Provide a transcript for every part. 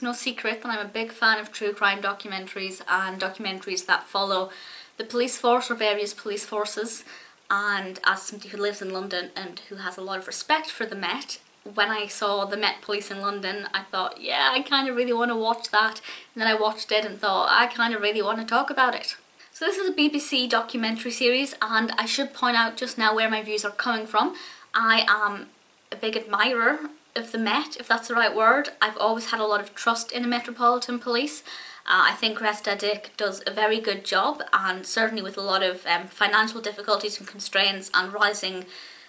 It's no secret that I'm a big fan of true crime documentaries and documentaries that follow the police force or various police forces. And as somebody who lives in London and who has a lot of respect for the Met, when I saw the Met Police in London, I thought, yeah, I kind of really want to watch that. And then I watched it and thought, I kind of really want to talk about it. So this is a BBC documentary series, and I should point out just now where my views are coming from. I am a big admirer of the Met, if that's the right word. I've always had a lot of trust in the Metropolitan Police. I think Resta Dick does a very good job, and certainly with a lot of financial difficulties and constraints and rising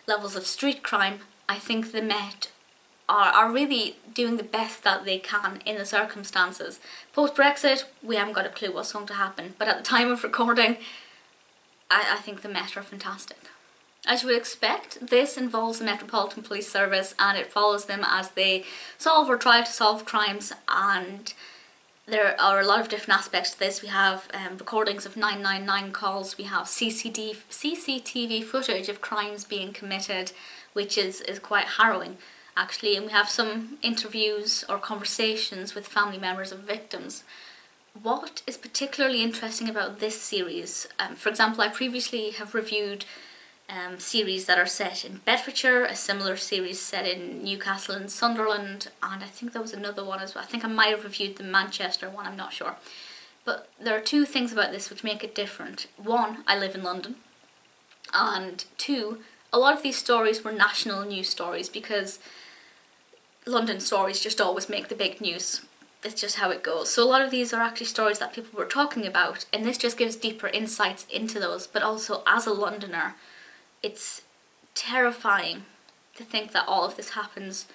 levels of street crime, I think the Met are really doing the best that they can in the circumstances. Post-Brexit, we haven't got a clue what's going to happen, but at the time of recording, I think the Met are fantastic. As you would expect, this involves the Metropolitan Police Service, and it follows them as they solve or try to solve crimes, and there are a lot of different aspects to this. We have recordings of 999 calls, we have CCTV footage of crimes being committed, which is quite harrowing actually, and we have some interviews or conversations with family members of victims. What is particularly interesting about this series, for example, I previously have reviewed series that are set in Bedfordshire, a similar series set in Newcastle and Sunderland, and I think there was another one as well. I think I might have reviewed the Manchester one, I'm not sure. But there are two things about this which make it different. One, I live in London, and two, a lot of these stories were national news stories because London stories just always make the big news. It's just how it goes. So a lot of these are actually stories that people were talking about, and this just gives deeper insights into those. But also, as a Londoner, it's terrifying to think that all of this happens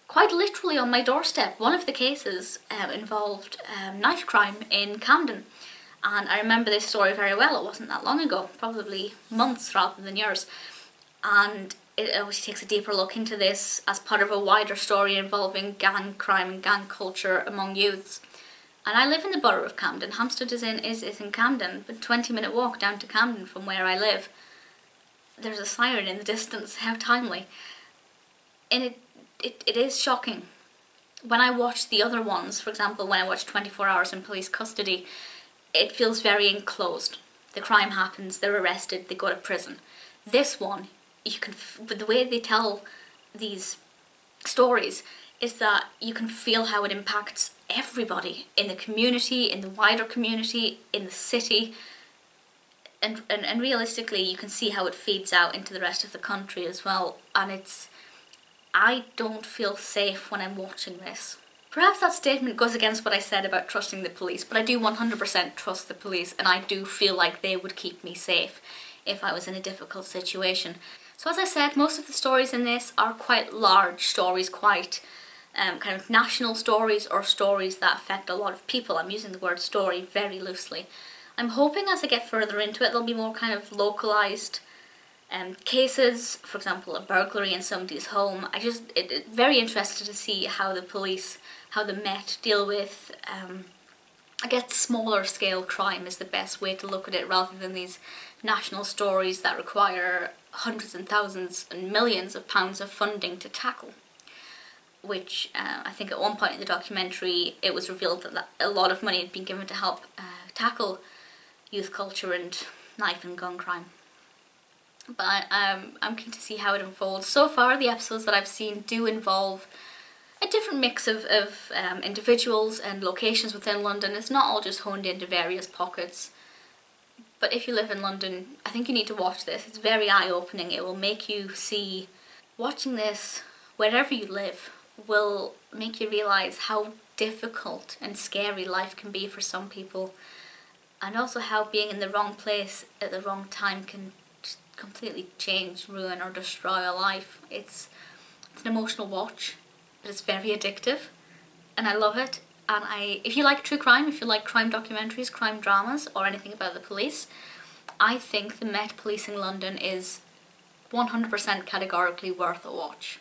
quite literally on my doorstep. One of the cases involved knife crime in Camden, and I remember this story very well. It wasn't that long ago, probably months rather than years, and it obviously takes a deeper look into this as part of a wider story involving gang crime and gang culture among youths. And I live in the borough of Camden. Hampstead is in Camden, but 20-minute walk down to Camden from where I live. There's a siren in the distance, how timely. And it is shocking. When I watch the other ones, for example, when I watch 24 Hours in Police Custody, it feels very enclosed. The crime happens, they're arrested, they go to prison. This one, but the way they tell these stories is that you can feel how it impacts everybody in the community, in the wider community, in the city, and realistically you can see how it feeds out into the rest of the country as well. And I don't feel safe when I'm watching this. Perhaps that statement goes against what I said about trusting the police, but I do 100% trust the police, and I do feel like they would keep me safe if I was in a difficult situation. So as I said, most of the stories in this are quite large stories, quite kind of national stories, or stories that affect a lot of people. I'm using the word story very loosely. I'm hoping as I get further into it there'll be more kind of localised cases, for example a burglary in somebody's home. It's very interested to see how the police, how the Met deal with I guess smaller scale crime is the best way to look at it, rather than these national stories that require hundreds and thousands and millions of pounds of funding to tackle. Which I think at one point in the documentary it was revealed that a lot of money had been given to help tackle youth culture and knife and gun crime. But I'm keen to see how it unfolds. So far the episodes that I've seen do involve a different mix of individuals and locations within London. It's not all just honed into various pockets. But if you live in London, I think you need to watch this. It's very eye-opening. It will make you see, watching this wherever you live will make you realise how difficult and scary life can be for some people, and also how being in the wrong place at the wrong time can just completely change, ruin or destroy a life. It's an emotional watch, but it's very addictive, and I love it. And if you like true crime, if you like crime documentaries, crime dramas, or anything about the police, I think the Met Policing London is 100% categorically worth a watch.